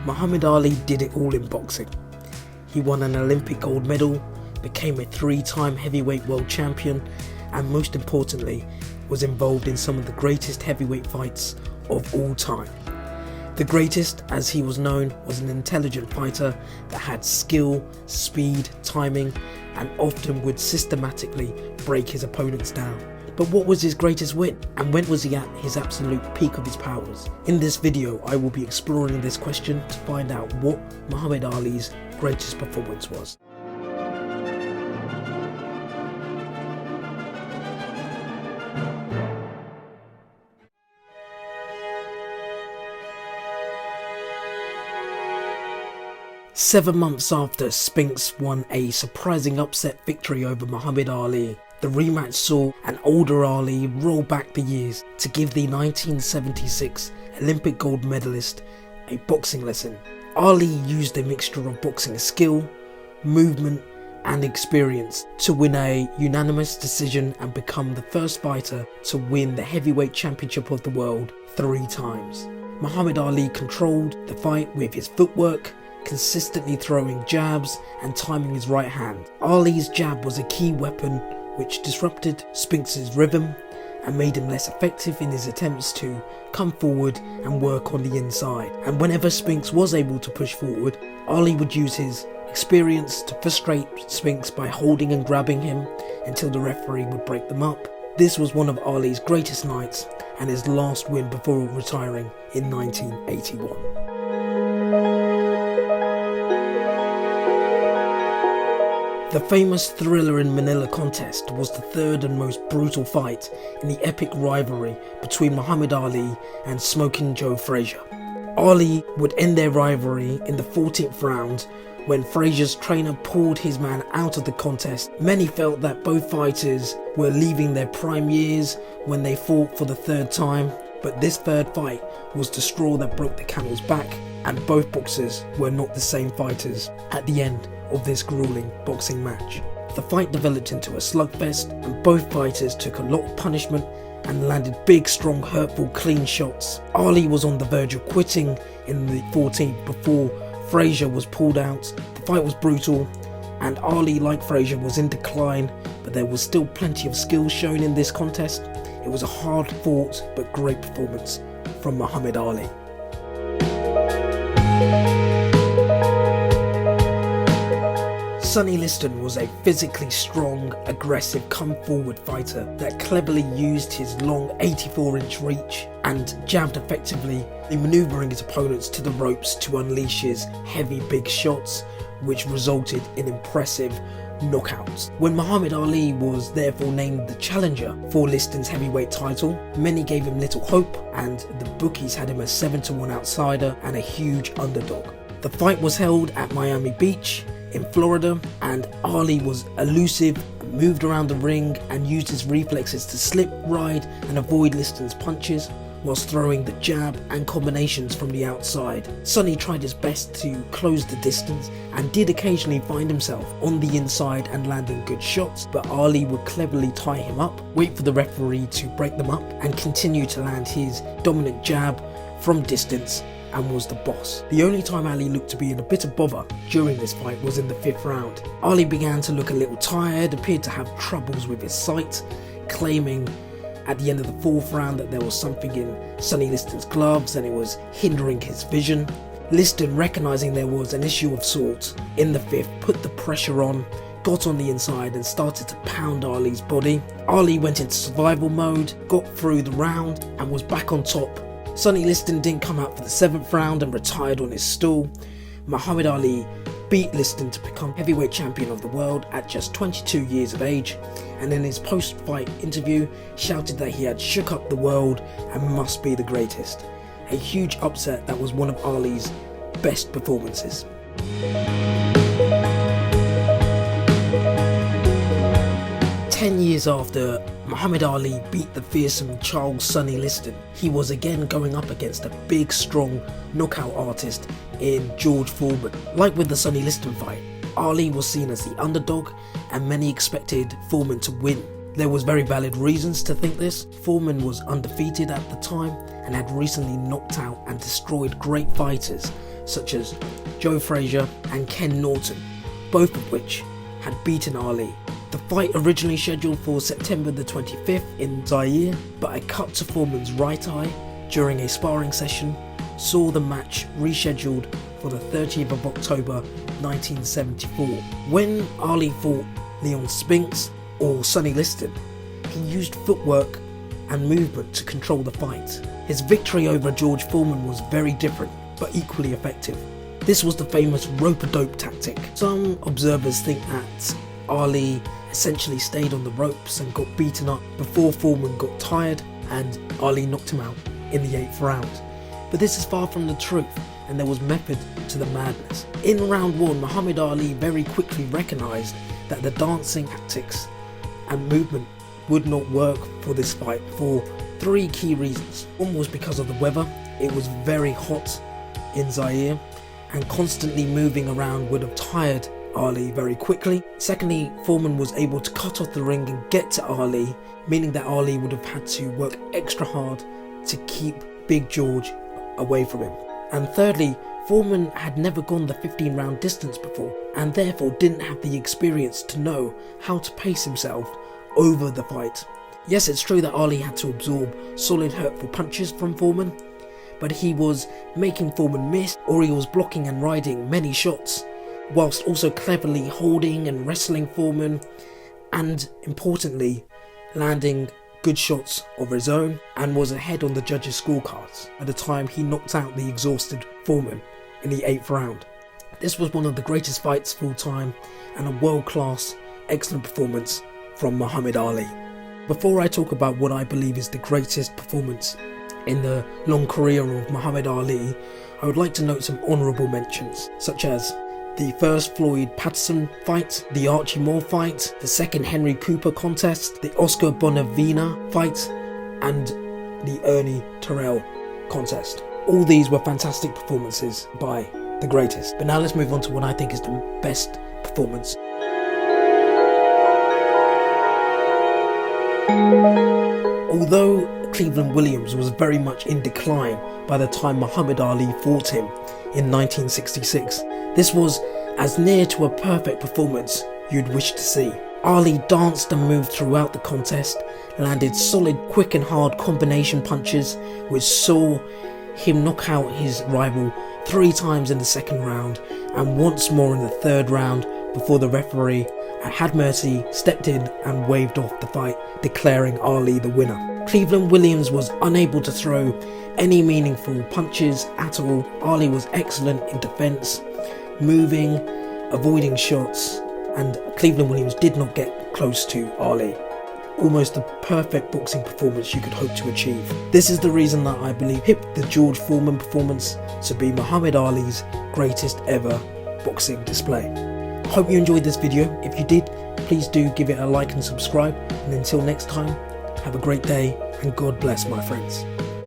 Muhammad Ali did it all in boxing. He won an Olympic gold medal, became a 3-time heavyweight world champion, and most importantly, was involved in some of the greatest heavyweight fights of all time. The greatest, as he was known, was an intelligent fighter that had skill, speed, timing, and often would systematically break his opponents down. But what was his greatest win, and when was he at his absolute peak of his powers? In this video, I will be exploring this question to find out what Muhammad Ali's greatest performance was. Seven months after Spinks won a surprising upset victory over Muhammad Ali, the rematch saw an older Ali roll back the years to give the 1976 Olympic gold medalist a boxing lesson. Ali used a mixture of boxing skill, movement, and experience to win a unanimous decision and become the first fighter to win the heavyweight championship of the world 3 times. Muhammad Ali controlled the fight with his footwork, consistently throwing jabs and timing his right hand. Ali's jab was a key weapon which disrupted Spinks' rhythm and made him less effective in his attempts to come forward and work on the inside. And whenever Spinks was able to push forward, Ali would use his experience to frustrate Spinks by holding and grabbing him until the referee would break them up. This was one of Ali's greatest nights and his last win before retiring in 1981. The famous Thriller in Manila contest was the third and most brutal fight in the epic rivalry between Muhammad Ali and Smoking Joe Frazier. Ali would end their rivalry in the 14th round when Frazier's trainer pulled his man out of the contest. Many felt that both fighters were leaving their prime years when they fought for the third time, but this third fight was the straw that broke the camel's back, and both boxers were not the same fighters at the end of this grueling boxing match. The fight developed into a slugfest and both fighters took a lot of punishment and landed big, strong, hurtful, clean shots. Ali was on the verge of quitting in the 14th before Frazier was pulled out. The fight was brutal and Ali, like Frazier, was in decline, but there was still plenty of skill shown in this contest. It was a hard fought but great performance from Muhammad Ali. Sonny Liston was a physically strong, aggressive, come-forward fighter that cleverly used his long 84-inch reach and jabbed effectively, manoeuvring his opponents to the ropes to unleash his heavy big shots, which resulted in impressive knockouts. When Muhammad Ali was therefore named the challenger for Liston's heavyweight title, many gave him little hope, and the bookies had him a 7-1 outsider and a huge underdog. The fight was held at Miami Beach in Florida, and Ali was elusive, moved around the ring and used his reflexes to slip, ride and avoid Liston's punches whilst throwing the jab and combinations from the outside. Sonny tried his best to close the distance and did occasionally find himself on the inside and landing good shots, but Ali would cleverly tie him up, wait for the referee to break them up and continue to land his dominant jab from distance and was the boss. The only time Ali looked to be in a bit of bother during this fight was in the 5th round. Ali began to look a little tired, appeared to have troubles with his sight, claiming at the end of the 4th round that there was something in Sonny Liston's gloves and it was hindering his vision. Liston, recognising there was an issue of sorts in the 5th, put the pressure on, got on the inside and started to pound Ali's body. Ali went into survival mode, got through the round and was back on top. Sonny Liston didn't come out for the 7th round and retired on his stool. Muhammad Ali beat Liston to become heavyweight champion of the world at just 22 years of age, and in his post-fight interview shouted that he had shook up the world and must be the greatest. A huge upset that was one of Ali's best performances. 10 years after Muhammad Ali beat the fearsome Charles Sonny Liston, he was again going up against a big, strong knockout artist in George Foreman. Like with the Sonny Liston fight, Ali was seen as the underdog and many expected Foreman to win. There was very valid reasons to think this. Foreman was undefeated at the time and had recently knocked out and destroyed great fighters such as Joe Frazier and Ken Norton, both of which had beaten Ali. The fight originally scheduled for September the 25th in Zaire, but a cut to Foreman's right eye during a sparring session saw the match rescheduled for the 30th of October 1974. When Ali fought Leon Spinks or Sonny Liston, he used footwork and movement to control the fight. His victory over George Foreman was very different, but equally effective. This was the famous rope-a-dope tactic. Some observers think that Ali essentially stayed on the ropes and got beaten up before Foreman got tired and Ali knocked him out in the 8th round. But this is far from the truth, and there was method to the madness. In round 1, Muhammad Ali very quickly recognised that the dancing tactics and movement would not work for this fight for 3 key reasons. One was because of the weather. It was very hot in Zaire, and constantly moving around would have tired Ali very quickly. Secondly, Foreman was able to cut off the ring and get to Ali, meaning that Ali would have had to work extra hard to keep Big George away from him. And thirdly, Foreman had never gone the 15-round distance before, and therefore didn't have the experience to know how to pace himself over the fight. Yes, it's true that Ali had to absorb solid hurtful punches from Foreman, but he was making Foreman miss, or he was blocking and riding many shots, whilst also cleverly holding and wrestling Foreman, and importantly, landing good shots of his own, and was ahead on the judges' scorecards at the time he knocked out the exhausted Foreman in the 8th round. This was one of the greatest fights of all time, and a world-class, excellent performance from Muhammad Ali. Before I talk about what I believe is the greatest performance in the long career of Muhammad Ali, I would like to note some honourable mentions, such as the first Floyd Patterson fight, the Archie Moore fight, the second Henry Cooper contest, the Oscar Bonavena fight, and the Ernie Terrell contest. All these were fantastic performances by the greatest. But now let's move on to what I think is the best performance. Although Cleveland Williams was very much in decline by the time Muhammad Ali fought him in 1966, this was as near to a perfect performance you'd wish to see. Ali danced and moved throughout the contest, landed solid, quick and hard combination punches which saw him knock out his rival 3 times in the 2nd round and once more in the 3rd round before the referee had mercy, stepped in and waved off the fight, declaring Ali the winner. Cleveland Williams was unable to throw any meaningful punches at all. Ali was excellent in defence, moving, avoiding shots, and Cleveland Williams did not get close to Ali. Almost the perfect boxing performance you could hope to achieve. This is the reason that I believe the George Foreman performance to be Muhammad Ali's greatest ever boxing display. Hope you enjoyed this video. If you did, please do give it a like and subscribe, and until next time, have a great day and God bless, my friends.